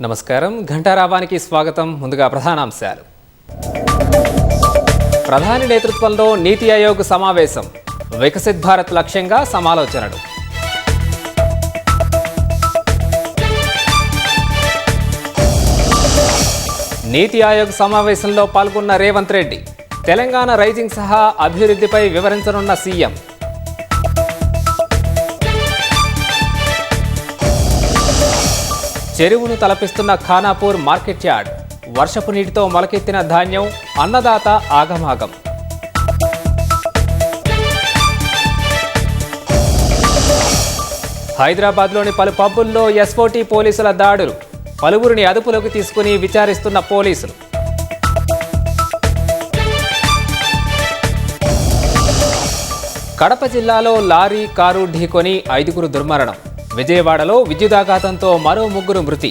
నమస్కారం. ఘంటారావానికి స్వాగతం. ముందుగా ప్రధానాంశాలు. ప్రధాని నేతృత్వంలో నీతి ఆయోగ్ సమావేశం. వికసిత్ భారత్ లక్ష్యంగా సమాలోచనలు. నీతి ఆయోగ్ సమావేశంలో పాల్గొన్న రేవంత్ రెడ్డి తెలంగాణ రైజింగ్ సహా అభివృద్ధిపై వివరించనున్న సీఎం. చెరువును తలపిస్తున్న ఖానాపూర్ మార్కెట్ యార్డ్. వర్షపు నీటితో మొలకెత్తిన ధాన్యం, అన్నదాత ఆగమాగం. హైదరాబాద్లోని పలు పబ్బుల్లో ఎస్ఓటీ పోలీసుల దాడులు. పలువురిని అదుపులోకి తీసుకుని విచారిస్తున్న పోలీసులు. కడప జిల్లాలో లారీ కారు ఢీకొని 5గురు దుర్మరణం. విజయవాడలో విద్యుదాఘాతంతో మరో 3 మృతి.